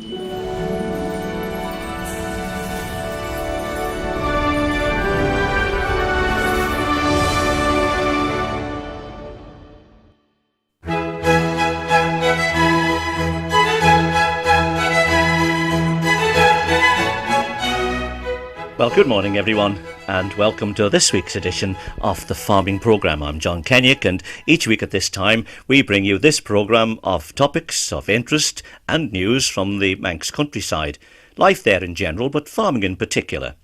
Well, good morning everyone, and welcome to this week's edition of the Farming Programme. I'm John Kennaugh, and each week at this time we bring you this programme of topics of interest and news from the Manx countryside, life there in general, but farming in particular.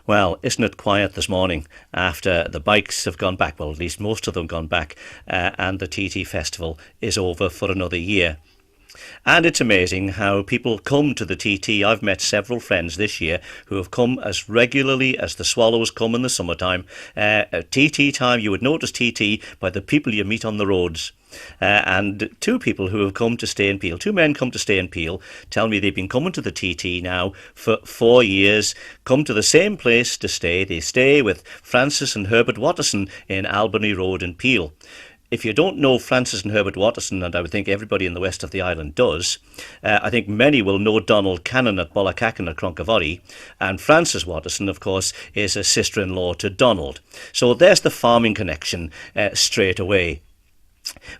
Well, isn't it quiet this morning after the bikes have gone back, well at least most of them gone back, and the TT Festival is over for another year. And it's amazing how people come to the TT. I've met several friends this year who have come as regularly as the swallows come in the summertime. At TT time, you would notice TT by the people you meet on the roads. And two people who have come to stay in Peel, two men come to stay in Peel, tell me they've been coming to the TT now for 4 years, come to the same place to stay. They stay with Francis and Herbert Watterson in Albany Road in Peel. If you don't know Francis and Herbert Watterson, and I would think everybody in the west of the island does, I think many will know Donald Cannon at Bollacachan at Cronkavoddy, and Frances Watterson, of course, is a sister-in-law to Donald. So there's the farming connection straight away.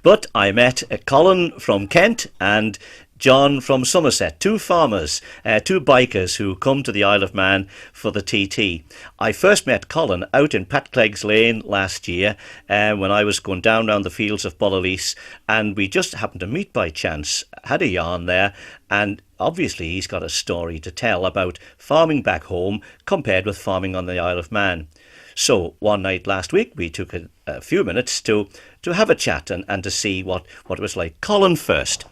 But I met Colin from Kent and John from Somerset, two farmers, two bikers who come to the Isle of Man for the TT. I first met Colin out in Patclegg's Lane last year when I was going down the fields of Bollalease, and we just happened to meet by chance, had a yarn there, and obviously he's got a story to tell about farming back home compared with farming on the Isle of Man. So one night last week we took a few minutes to have a chat and to see what it was like. Colin first.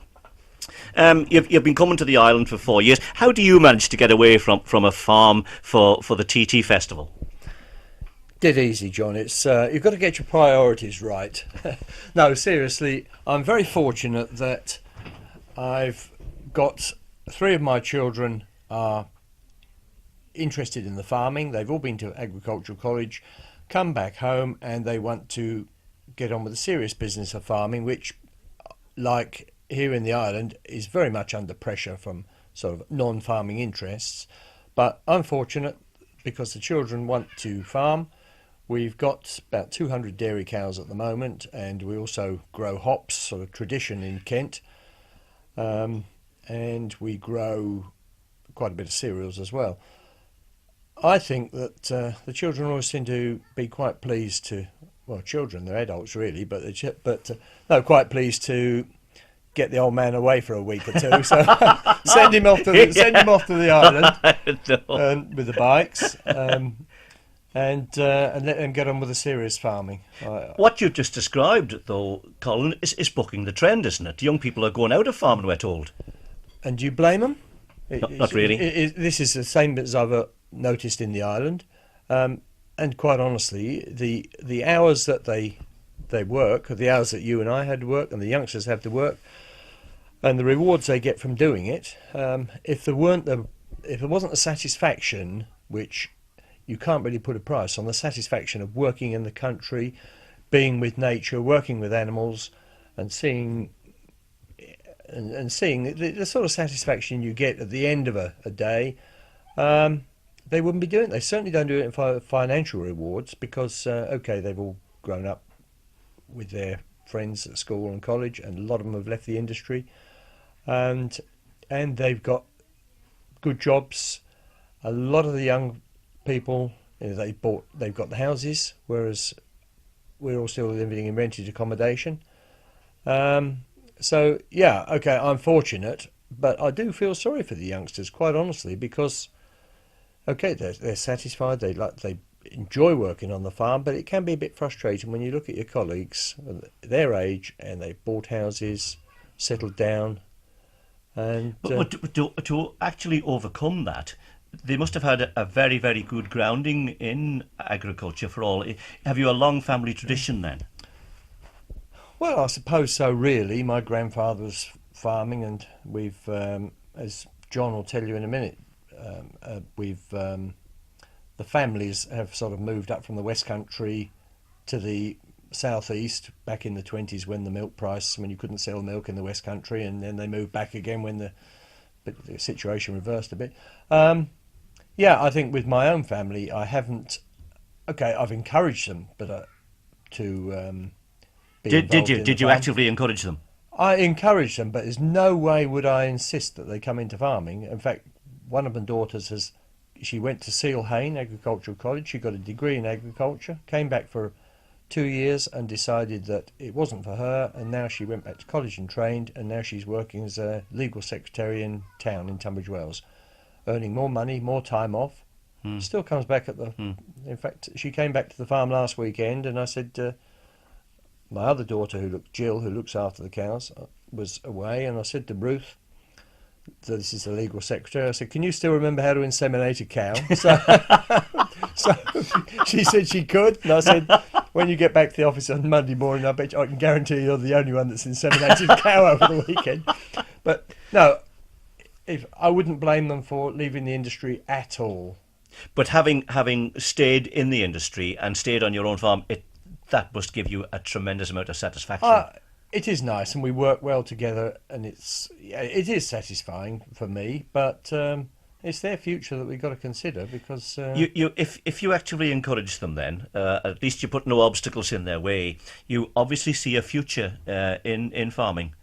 You've been coming to the island for 4 years. How do you manage to get away from a farm for the TT Festival? Dead easy, John. It's you've got to get your priorities right. No, seriously, I'm very fortunate that I've got 3 of my children are interested in the farming. They've all been to agricultural college, come back home, and they want to get on with the serious business of farming, which, like here in the island, is very much under pressure from sort of non-farming interests. But I'm fortunate because the children want to farm. We've got about 200 dairy cows at the moment, and we also grow hops, sort of tradition in Kent, and we grow quite a bit of cereals as well. I think that the children always seem to be quite pleased to, well, children, they're adults really, but quite pleased to get the old man away for a week or two. So send him off to the island with the bikes, and let them get on with the serious farming. What you've just described, though, Colin, is bucking the trend, isn't it? Young people are going out of farming, we're told. And do you blame them? Not really. This is the same as I've noticed in the island, and quite honestly, the hours that they work, the hours that you and I had to work, and the youngsters have to work, and the rewards they get from doing it, if there wasn't the satisfaction, which you can't really put a price on, the satisfaction of working in the country, being with nature, working with animals, and seeing the sort of satisfaction you get at the end of a day, they wouldn't be doing it. They certainly don't do it for financial rewards because, they've all grown up with their friends at school and college, and a lot of them have left the industry, and they've got good jobs. A lot of the young people, they've got the houses, whereas we're all still living in rented accommodation. So yeah, okay, I'm fortunate, but I do feel sorry for the youngsters, quite honestly, because okay, they're satisfied, they enjoy working on the farm, but it can be a bit frustrating when you look at your colleagues their age and they've bought houses, settled down, and but to actually overcome that, they must have had a very, very good grounding in agriculture for all. Have you a long family tradition then? Well, I suppose so, really. My grandfather was farming, and we've, as John will tell you in a minute, the families have sort of moved up from the West Country to the southeast back in the 20s when the milk price, when you couldn't sell milk in the West Country, and then they moved back again when but the situation reversed a bit. Yeah, I think with my own family, I haven't. Okay, I've encouraged them, but to be Did involved you in did the you farm. actively encourage them? I encourage them, but there's no way would I insist that they come into farming. In fact, one of my daughters she went to Seal Hayne Agricultural College. She got a degree in agriculture, came back for 2 years and decided that it wasn't for her, and now she went back to college and trained, and now she's working as a legal secretary in town in Tunbridge Wells, earning more money, more time off. Still comes back at the. In fact, she came back to the farm last weekend, and I said, my other daughter, Jill, who looks after the cows, was away, and I said to Ruth, so this is the legal secretary, I said, can you still remember how to inseminate a cow? So she said she could, and I said, when you get back to the office on Monday morning, I can guarantee you're the only one that's inseminated a cow over the weekend. But no, I wouldn't blame them for leaving the industry at all. But having stayed in the industry and stayed on your own farm, that must give you a tremendous amount of satisfaction. It is nice, and we work well together, and it is satisfying for me. But it's their future that we've got to consider, because if you actively encourage them, then at least you put no obstacles in their way. You obviously see a future in farming.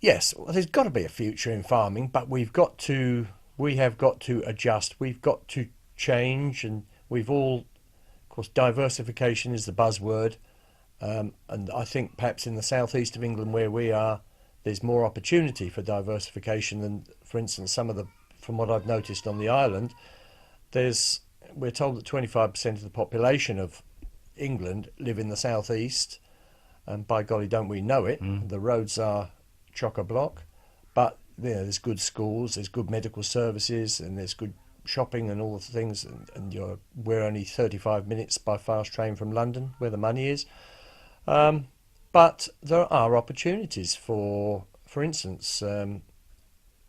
Yes, well, there's got to be a future in farming, but we have got to adjust. We've got to change, and we've all, of course, diversification is the buzzword. And I think perhaps in the southeast of England, where we are, there's more opportunity for diversification than, for instance, from what I've noticed on the island. We're told that 25% of the population of England live in the southeast, and by golly, don't we know it? The roads are chock-a-block, but there's good schools, there's good medical services, and there's good shopping and all the things. And we're only 35 minutes by fast train from London, where the money is. But there are opportunities for instance,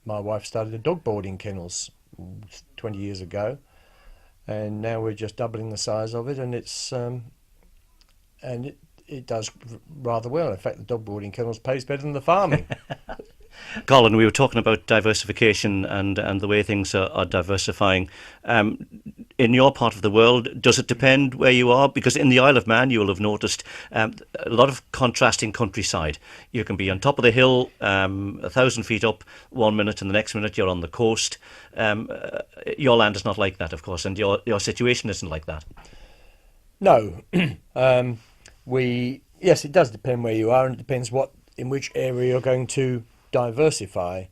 my wife started a dog boarding kennels 20 years ago, and now we're just doubling the size of it, and it does rather well. In fact, the dog boarding kennels pays better than the farming. Colin, we were talking about diversification and the way things are diversifying. In your part of the world, does it depend where you are? Because in the Isle of Man, you will have noticed a lot of contrasting countryside. You can be on top of the hill, 1,000 feet up 1 minute, and the next minute you're on the coast. Your land is not like that, of course, and your situation isn't like that. No. Yes, it does depend where you are, and it depends in which area you're going to diversify.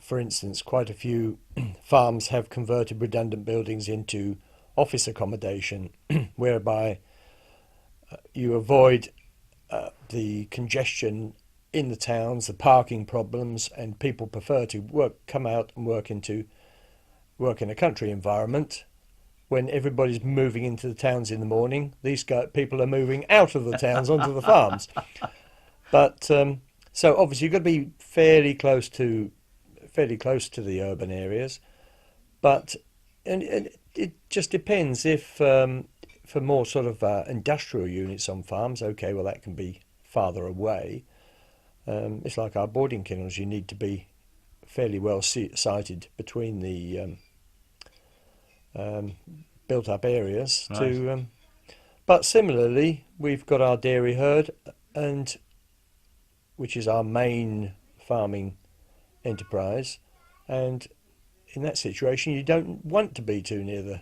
For instance, quite a few farms have converted redundant buildings into office accommodation, whereby you avoid the congestion in the towns, the parking problems, and people prefer to come out and work in a country environment. When everybody's moving into the towns in the morning, these people are moving out of the towns onto the farms. But so obviously you've got to be fairly close to the urban areas. But and it just depends if for more sort of industrial units on farms, okay, well that can be farther away. It's like our boarding kennels; you need to be fairly well sited between the built-up areas. Right. But similarly, we've got our dairy herd, which is our main farming enterprise, and in that situation, you don't want to be too near the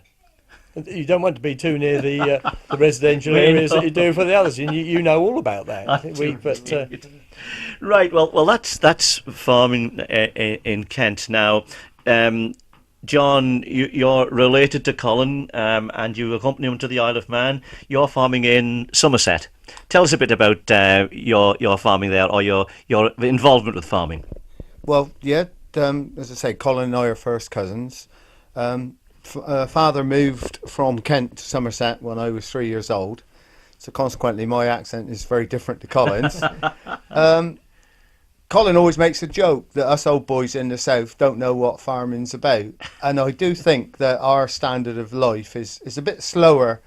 residential areas that you do for the others, and you know all about that. Right. Well, that's farming in Kent now. John, you're related to Colin, and you accompany him to the Isle of Man. You're farming in Somerset. Tell us a bit about your farming there, or your involvement with farming. Well, yeah, as I say, Colin and I are first cousins. Father moved from Kent to Somerset when I was 3 years old, so consequently my accent is very different to Colin's. Colin always makes a joke that us old boys in the south don't know what farming's about, and I do think that our standard of life is a bit slower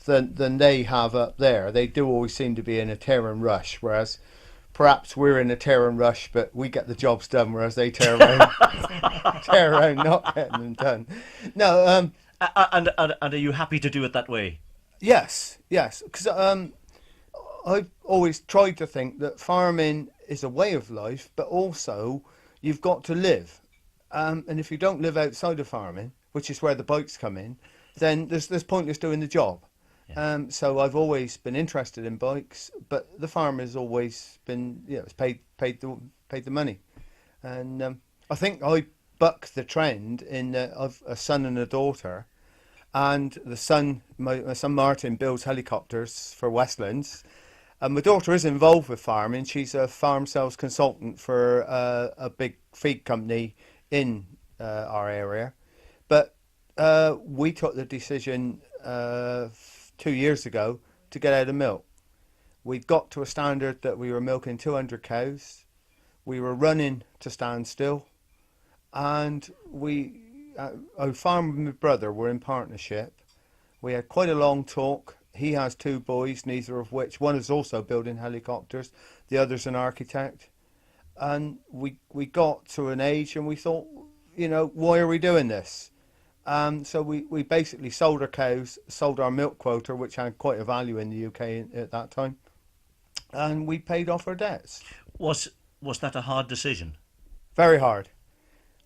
than they have up there. They do always seem to be in a tear and rush, whereas perhaps we're in a tearing rush, but we get the jobs done, whereas they tear around, tear around not getting them done. No, And are you happy to do it that way? yes, yes, because I've always tried to think that farming is a way of life, but also you've got to live. And if you don't live outside of farming, which is where the bikes come in, then there's pointless doing the job. Yeah. So I've always been interested in bikes, but the farm has always been, it's paid the money, and I think I buck the trend in that I've a son and a daughter, and my son Martin builds helicopters for Westlands, and my daughter is involved with farming. She's a farm sales consultant for a big feed company in our area, but we took the decision 2 years ago to get out of milk. We'd got to a standard that we were milking 200 cows. We were running to stand still, and our farm and my brother were in partnership. We had quite a long talk. He has two boys, neither of which, one is also building helicopters, the other's an architect. And we got to an age and we thought, why are we doing this? So we basically sold our cows, sold our milk quota, which had quite a value in the UK at that time, and we paid off our debts. Was that a hard decision? Very hard.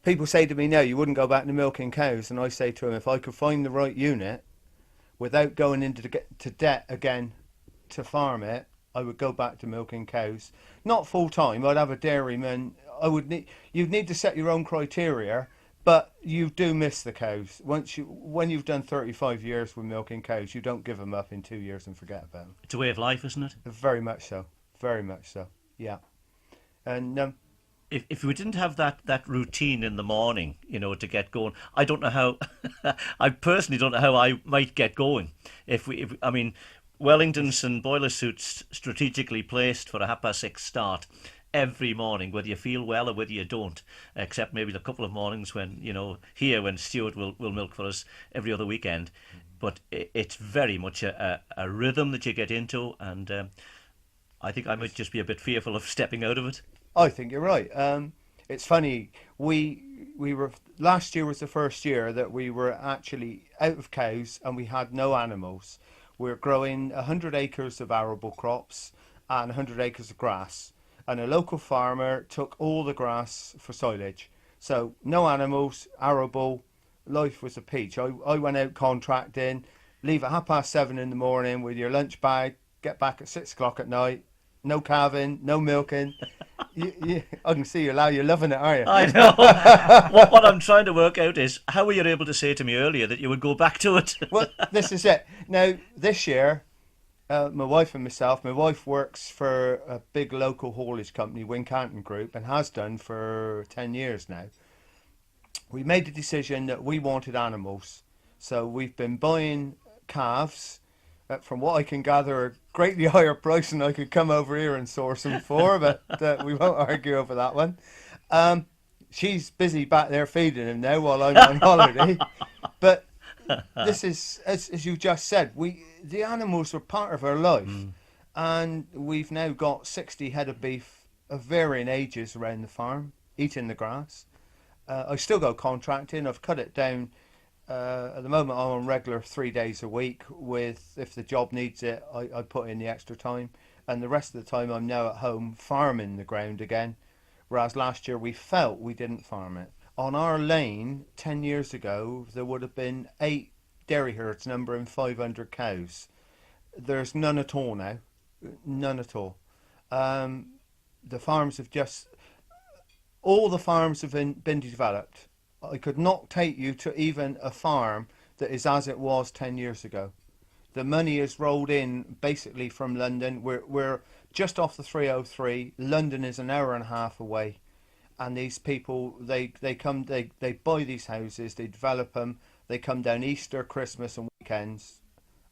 People say to me, no, you wouldn't go back to milking cows, and I say to them, if I could find the right unit without going into debt again to farm it, I would go back to milking cows. Not full time. I'd have a dairyman. You'd need to set your own criteria. But you do miss the cows. When you've done 35 years with milking cows, you don't give them up in 2 years and forget about them. It's a way of life, isn't it? Very much so. Very much so. Yeah. And If we didn't have that routine in the morning, to get going, I don't know how. I personally don't know how I might get going. I mean, Wellingtons and boiler suits strategically placed for a 6:30 start every morning, whether you feel well or whether you don't, except maybe a couple of mornings when, here when Stuart will milk for us every other weekend. But it's very much a rhythm that you get into, and I think I might just be a bit fearful of stepping out of it. I think you're right. It's funny, we were, last year was the first year that we were actually out of cows and we had no animals. We're growing 100 acres of arable crops and 100 acres of grass. And a local farmer took all the grass for silage. So no animals, arable, life was a peach. I went out contracting, leave at 7:30 in the morning with your lunch bag, get back at 6 o'clock at night, no calving, no milking. I can see you're loving it, are you? I know. What I'm trying to work out is, how were you able to say to me earlier that you would go back to it? Well, this is it. Now, this year, my wife and myself, my wife works for a big local haulage company, Wincanton Group, and has done for 10 years now. We made the decision that we wanted animals. So we've been buying calves at, from what I can gather, a greatly higher price than I could come over here and source them for, but we won't argue over that one. She's busy back there feeding them now while I'm on holiday. But this is, as you just said, the animals were part of our life, and we've now got 60 head of beef of varying ages around the farm, eating the grass. I still go contracting. I've cut it down. At the moment, I'm on regular 3 days a week. With, if the job needs it, I put in the extra time, and the rest of the time I'm now at home farming the ground again. Whereas last year we felt we didn't farm it. On our lane 10 years ago, there would have been 8 dairy herds numbering 500 cows. There's none at all now, none at all. The farms have just, all the farms have been developed. I could not take you to even a farm that is as it was 10 years ago. The money is rolled in basically from London. We're just off the 303. London is an hour and a half away. And these people, they come, they buy these houses, they develop them, they come down Easter, Christmas and weekends.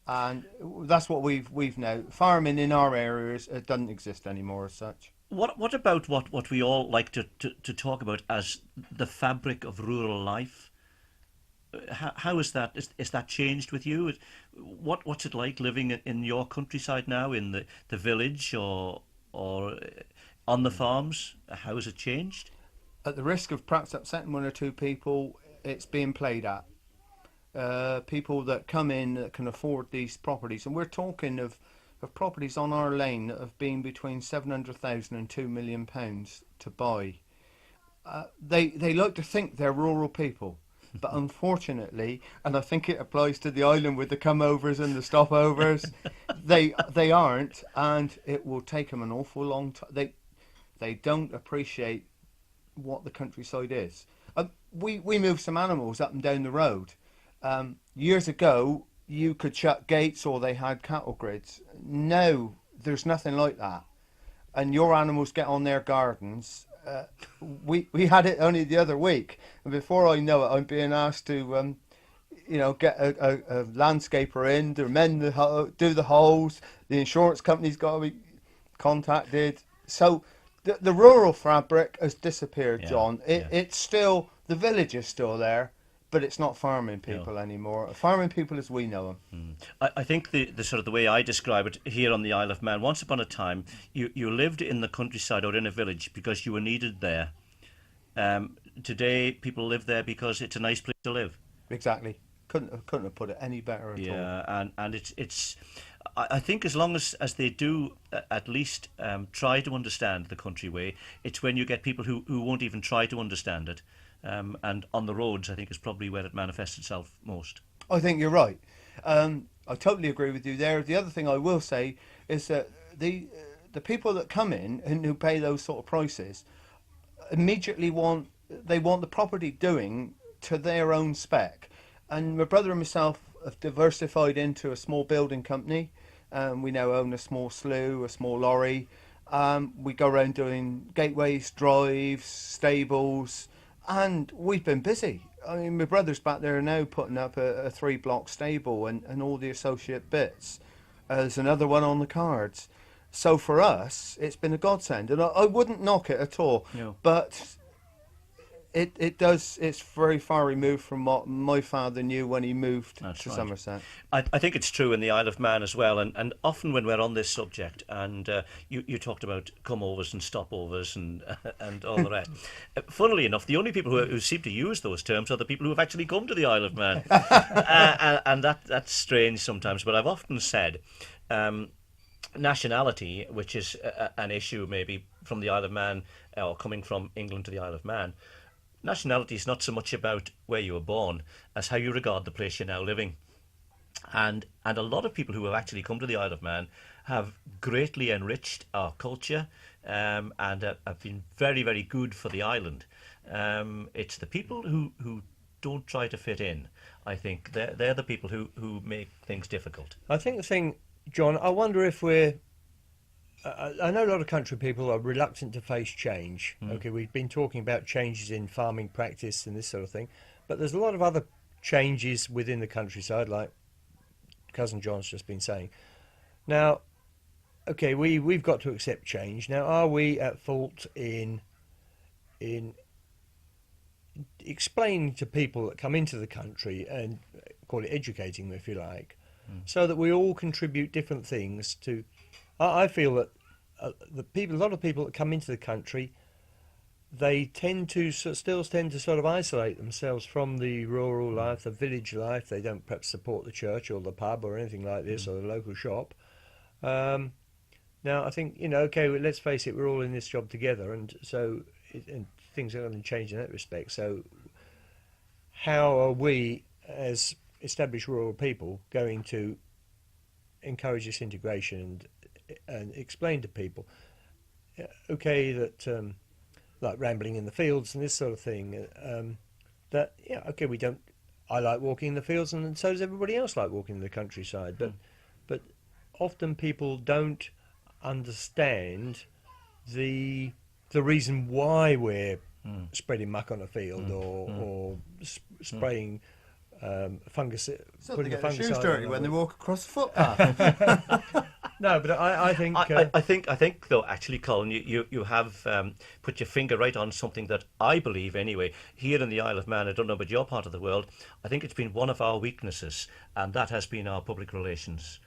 And that's what we've now. Farming in our areas, it doesn't exist anymore as such. What about what we all like to talk about as the fabric of rural life? How is that? Is that changed with you? What's it like living in your countryside now, in the village, or on the farms? How has it changed? At the risk of perhaps upsetting one or two people, it's being played at. People that come in that can afford these properties, and we're talking of properties on our lane that have been between 700,000 and £2 million to buy. They like to think they're rural people, but unfortunately, and I think it applies to the island with the come-overs and the stopovers, they aren't, and it will take them an awful long time. They don't appreciate what the countryside is. We move some animals up and down the road. Years ago, you could shut gates or they had cattle grids. Now, there's nothing like that. And your animals get on their gardens. We had it only the other week, and before I know it, I'm being asked to, get a landscaper in to mend do the holes. The insurance company's got to be contacted. So the rural fabric has disappeared, John. It's still, the village is still there, but it's not farming people anymore. Farming people as we know them. I think the sort of the way I describe it here on the Isle of Man, once upon a time, you lived in the countryside or in a village because you were needed there. Today, people live there because it's a nice place to live. Exactly. Couldn't have put it any better at all. Yeah, and it's. I think as long as they do at least try to understand the country way, it's when you get people who won't even try to understand it. And on the roads, I think, is probably where it manifests itself most. I think you're right. I totally agree with you there. The other thing I will say is that the people that come in and who pay those sort of prices immediately want the property doing to their own spec. And my brother and myself have diversified into a small building company. We now own a small slough, a small lorry. We go around doing gateways, drives, stables. And we've been busy. I mean, my brother's back there now putting up a 3-block stable and all the associate bits. There's another one on the cards. So for us, it's been a godsend. And I wouldn't knock it at all. No. But it's very far removed from what my father knew when he moved to right. Somerset. I think it's true in the Isle of Man as well, and often when we're on this subject, and you talked about come-overs and stopovers and all the rest. Funnily enough, the only people who seem to use those terms are the people who have actually come to the Isle of Man, and that's strange sometimes. But I've often said nationality, which is an issue maybe from the Isle of Man or coming from England to the Isle of Man. Nationality is not so much about where you were born as how you regard the place you're now living. And a lot of people who have actually come to the Isle of Man have greatly enriched our culture and have been very, very good for the island. It's the people who don't try to fit in. I think they're the people who make things difficult. I think the thing, John, I wonder if we're... I know a lot of country people are reluctant to face change. Okay, we've been talking about changes in farming practice and this sort of thing, but there's a lot of other changes within the countryside, like Cousin John's just been saying. Now, okay, we've got to accept change. Now, are we at fault in explaining to people that come into the country, and call it educating them if you like, so that we all contribute different things to... I feel that a lot of people that come into the country, they still tend to sort of isolate themselves from the rural life, the village life. They don't perhaps support the church or the pub or anything like this, or the local shop. Now, I think, okay, well, let's face it, we're all in this job together, and so and things are going to change in that respect. So how are we, as established rural people, going to encourage this integration and explain to people, okay, that like rambling in the fields and this sort of thing, that okay, I like walking in the fields, and so does everybody else like walking in the countryside, but often people don't understand the reason why we're spreading muck on a field or spraying fungus, So putting they a get their shoes fungicide dirty on when they it. walk across the footpath. No, but I think... I think though, actually, Colin, you have put your finger right on something that I believe, anyway, here in the Isle of Man, I don't know about your part of the world, I think it's been one of our weaknesses, and that has been our public relations.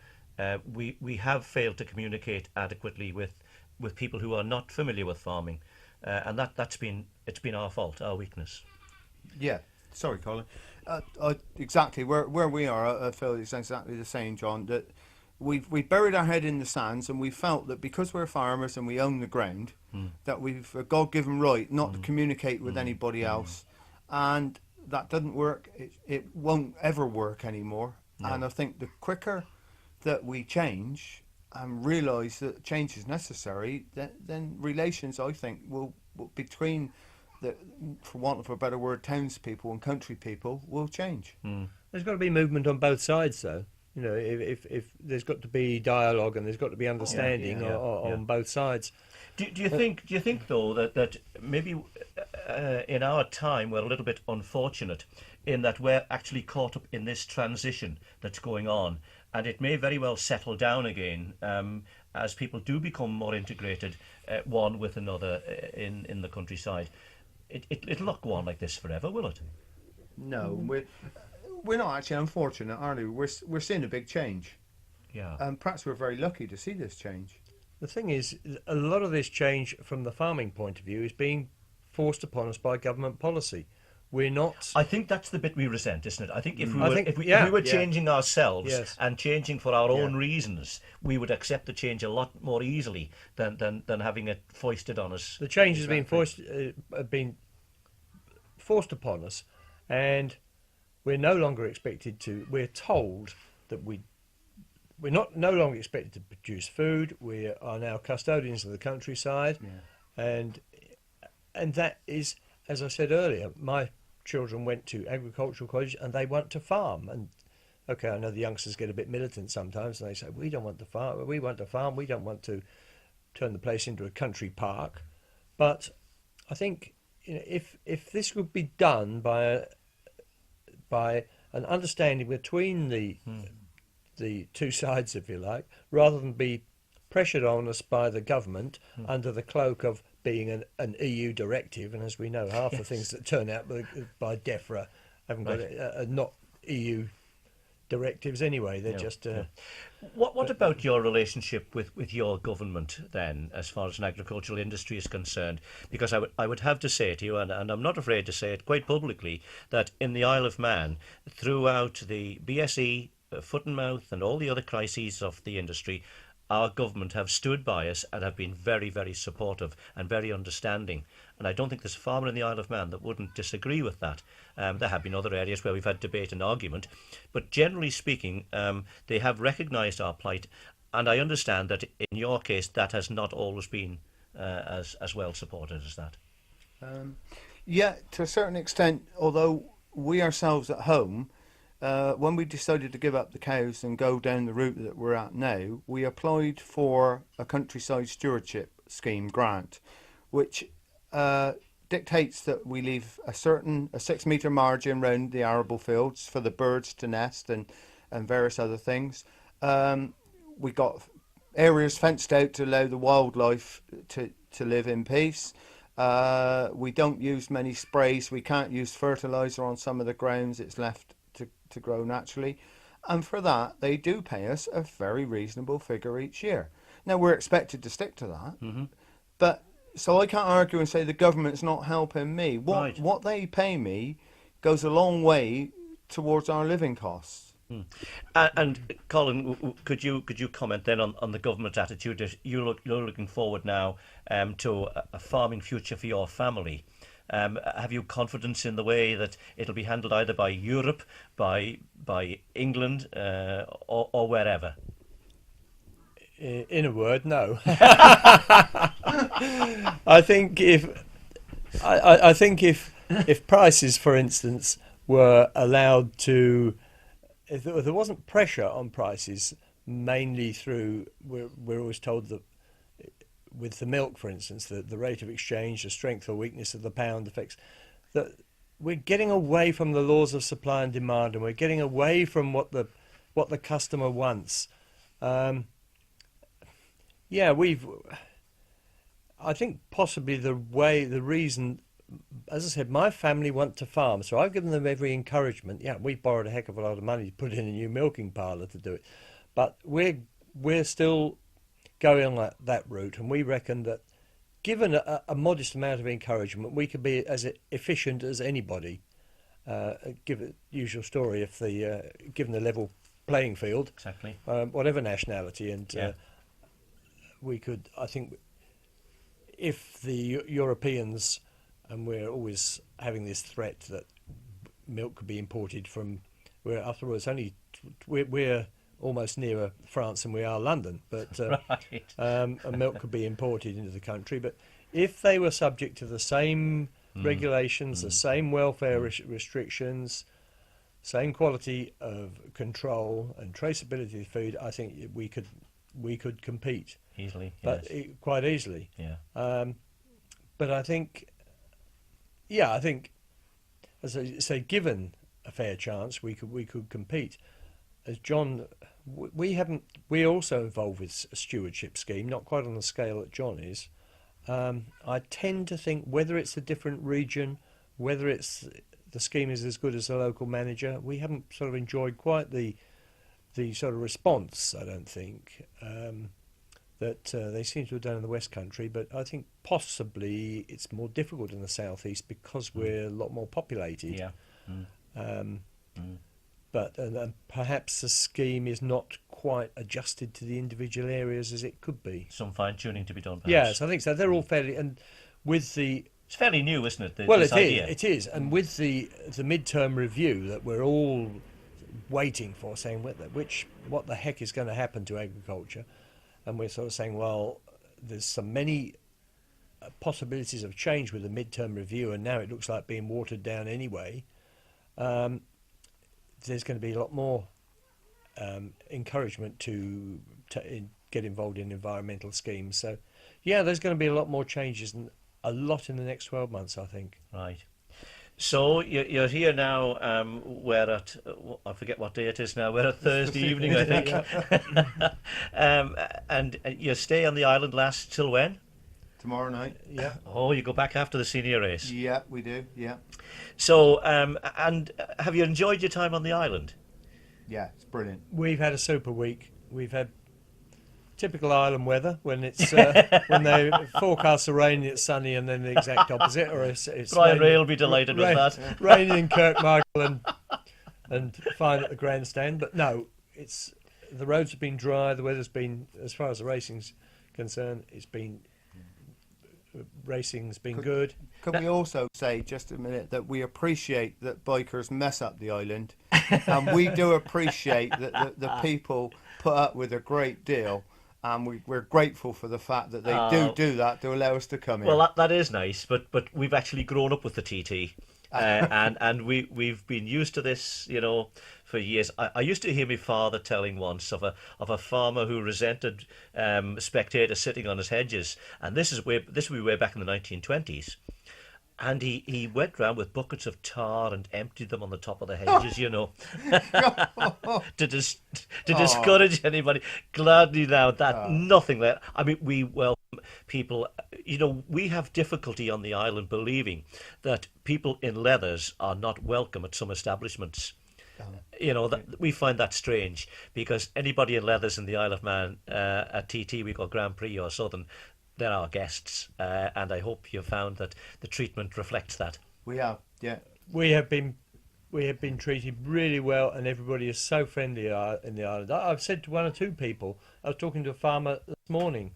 We have failed to communicate adequately with with people who are not familiar with farming, and it's been our fault, our weakness. Yeah, sorry, Colin. Exactly where we are, I feel it's exactly the same, John. That we buried our head in the sands, and we felt that because we're farmers and we own the ground, that we've a God-given right not to communicate with anybody else, and that doesn't work. It won't ever work anymore. No. And I think the quicker that we change and realise that change is necessary, then relations, I think, will between the, for want of a better word, townspeople and country people will change. There's got to be movement on both sides, though. You know, if there's got to be dialogue and there's got to be understanding on both sides. Do you think though that maybe in our time we're a little bit unfortunate in that we're actually caught up in this transition that's going on, and it may very well settle down again as people do become more integrated one with another in the countryside. It'll not go on like this forever, will it? No, we're not actually unfortunate, are we? We're seeing a big change. Yeah. And perhaps we're very lucky to see this change. The thing is, a lot of this change from the farming point of view is being forced upon us by government policy. We're not. I think that's the bit we resent, isn't it? I think if we were changing ourselves and changing for our own reasons, we would accept the change a lot more easily than having it foisted on us. The change has been forced upon us, and we're no longer expected to. We're told that we're no longer expected to produce food. We are now custodians of the countryside, and that is, as I said earlier, my children went to agricultural college and they want to farm. And okay, I know the youngsters get a bit militant sometimes, and they say, "We don't want to farm. We want to farm. We don't want to turn the place into a country park." But I think, you know, if this could be done by an understanding between the two sides, if you like, rather than be pressured on us by the government under the cloak of being an EU directive, and as we know, half the things that turn out by DEFRA haven't got are not EU directives anyway. They're just. What about your relationship with your government then, as far as an agricultural industry is concerned? Because I would have to say to you, and I'm not afraid to say it quite publicly, that in the Isle of Man, throughout the BSE, foot and mouth, and all the other crises of the industry, our government have stood by us and have been very, very supportive and very understanding. And I don't think there's a farmer in the Isle of Man that wouldn't disagree with that. There have been other areas where we've had debate and argument, but generally speaking, they have recognised our plight. And I understand that in your case, that has not always been as well supported as that. Yeah, to a certain extent, although we ourselves at home, when we decided to give up the cows and go down the route that we're at now, we applied for a countryside stewardship scheme grant, which dictates that we leave a 6-metre margin around the arable fields for the birds to nest and various other things. We got areas fenced out to allow the wildlife to live in peace. We don't use many sprays. We can't use fertiliser on some of the grounds. It's left to grow naturally, and for that they do pay us a very reasonable figure each year. Now we're expected to stick to that, but so I can't argue and say the government's not helping me. What they pay me goes a long way towards our living costs. And Colin, could you comment then on the government attitude? You're looking forward now to a farming future for your family. Have you confidence in the way that it'll be handled either by Europe, by England, or wherever? In a word, no. I think if prices, for instance, were allowed to, if there wasn't pressure on prices, mainly through, we're always told that with the milk, for instance, the rate of exchange, the strength or weakness of the pound affects that. We're getting away from the laws of supply and demand, and we're getting away from what the customer wants. I think possibly the reason, as I said, my family want to farm, so I've given them every encouragement. Yeah, we borrowed a heck of a lot of money to put in a new milking parlour to do it, but we're still going on that route, and we reckon that given a modest amount of encouragement, we could be as efficient as anybody. Give it usual story if the given the level playing field, Exactly. whatever nationality, and we could. I think if the Europeans, and we're always having this threat that milk could be imported from, where after all it's only we're almost nearer France than we are London, but Right. and milk could be imported into the country. But if they were subject to the same regulations, the same welfare restrictions, same quality of control and traceability of food, I think we could compete, Easily. but Yes. quite easily. Yeah. But I think, as I say, given a fair chance, we could compete. As John, we're also involved with a stewardship scheme, not quite on the scale that John is. I tend to think whether it's a different region, whether it's the scheme is as good as the local manager, we haven't sort of enjoyed quite the sort of response, I don't think, that they seem to have done in the West Country. But I think possibly it's more difficult in the South East because we're a lot more populated. Yeah. But perhaps the scheme is not quite adjusted to the individual areas as it could be. Some fine tuning to be done. Perhaps. Yes, I think so. They're all fairly, and with the It's fairly new, isn't it? well, this idea. it is, and with the midterm review that we're all waiting for, saying what the heck is going to happen to agriculture, and we're sort of saying, well, there's so many possibilities of change with the midterm review, and now it looks like being watered down anyway. There's going to be a lot more encouragement to get involved in environmental schemes. So, yeah, there's going to be a lot more changes, and a lot in the next 12 months, I think. Right. So you're here now. We're at I forget what day it is now. We're at Thursday evening, I think. And you stay on the island last till when? Tomorrow night. Yeah. Oh, you go back after the senior race. Yeah, we do. Yeah. So, and have you enjoyed your time on the island? Yeah, it's brilliant. We've had a super week. We've had typical island weather when it's when they forecast the rain, it's sunny, and then the exact opposite. Or it's Brian raining- Ray will be delighted with that. Raining in Kirkmichael and fine at the grandstand. But no, the roads have been dry. The weather's been, as far as the racing's concerned, racing's been good. Could we also say, just a minute, that we appreciate that bikers mess up the island, and we do appreciate that the people put up with a great deal, and we're grateful for the fact that they do that to allow us to come here. Well, that is nice, but we've actually grown up with the TT, and we've been used to this, for years. I used to hear my father telling once of a farmer who resented spectators sitting on his hedges, and this would be way back in the 1920s. And he went round with buckets of tar and emptied them on the top of the hedges, to discourage anybody. Gladly now that nothing there. I mean, we welcome people. We have difficulty on the island believing that people in leathers are not welcome at some establishments. We find that strange, because anybody in leathers in the Isle of Man at TT, we call Grand Prix or Southern, they're our guests, and I hope you found that the treatment reflects that. We have, yeah. We have been treated really well, and everybody is so friendly in the island. I've said to one or two people, I was talking to a farmer this morning,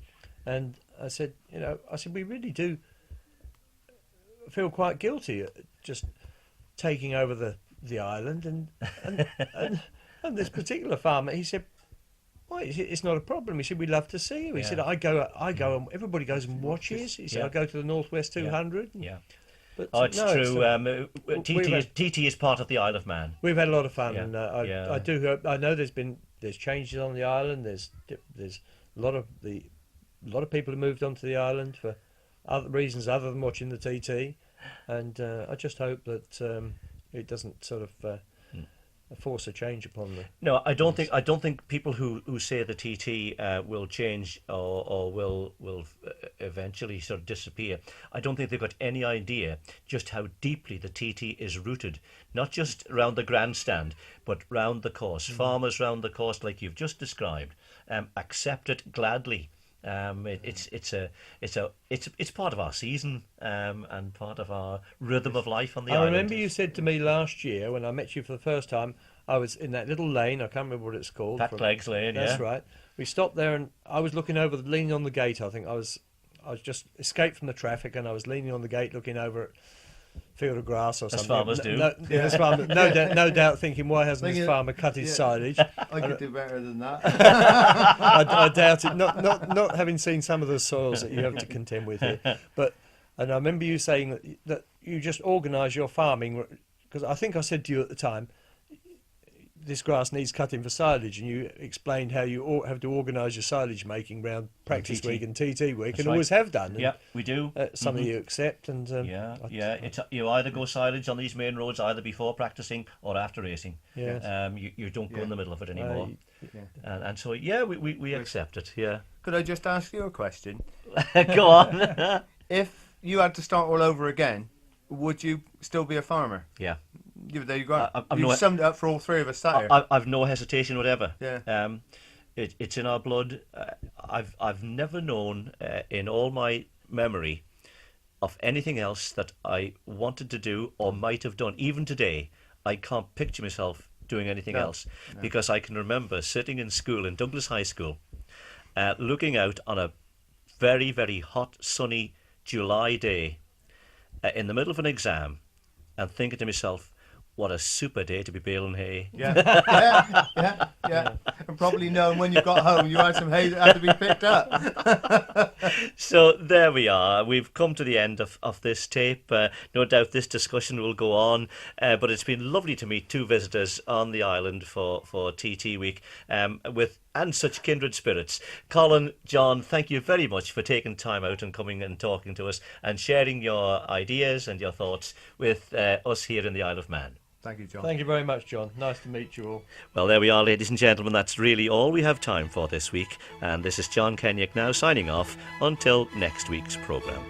and I said, we really do feel quite guilty at just taking over the island, and this particular farmer, he said, well, it's not a problem. He said, we'd love to see you. He said, I go, and everybody goes and watches. He said, I go to the Northwest 200. Yeah. But It's true. TT is part of the Isle of Man. We've had a lot of fun, Yeah. and I do hope. I know there's changes on the island. There's a lot of people who moved onto the island for other reasons other than watching the TT, and I just hope that it doesn't sort of force a change upon them. No, I don't think people who say the TT will change or will eventually sort of disappear. I don't think they've got any idea just how deeply the TT is rooted, not just around the grandstand, but round the course. Farmers round the course, like you've just described, accept it gladly. It's part of our season, and part of our rhythm of life on the I island. remember you said to me last year when I met you for the first time, I was in that little lane, I can't remember what it's called. Fat Legs Lane, That's yeah. right. We stopped there and I was looking over, leaning on the gate. I think I was just escaped from the traffic and I was leaning on the gate looking over at field of grass or As something. farmers do. No doubt thinking, why hasn't this farmer cut his silage? I could do better than that. I doubt it. Not having seen some of the soils that you have to contend with here. And I remember you saying that you just organise your farming, because I think I said to you at the time, this grass needs cutting for silage, and you explained how you have to organise your silage making round practice week and TT week, That's and right. always have done. Yeah, we do. Something you accept, and You either go silage on these main roads either before practicing or after racing. Yes. You don't go in the middle of it anymore. Yeah. And so we accept it. Yeah. Could I just ask you a question? Go on. If you had to start all over again, would you still be a farmer? Yeah. There you go. I'm You not- summed it up for all three of us sat here. I've no hesitation whatever. Yeah. It's in our blood. I've never known in all my memory of anything else that I wanted to do or might have done. Even today, I can't picture myself doing anything else because I can remember sitting in school in Douglas High School, looking out on a very, very hot, sunny July day in the middle of an exam and thinking to myself, what a super day to be baling hay. Yeah. And probably knowing when you got home you had some hay that had to be picked up. So there we are. We've come to the end of this tape. No doubt this discussion will go on, but it's been lovely to meet two visitors on the island for TT Week and such kindred spirits. Colin, John, thank you very much for taking time out and coming and talking to us and sharing your ideas and your thoughts with us here in the Isle of Man. Thank you, John. thank you very much, John. Nice to meet you all. Well, there we are, ladies and gentlemen. That's really all we have time for this week. And this is John Kennaugh now signing off until next week's programme.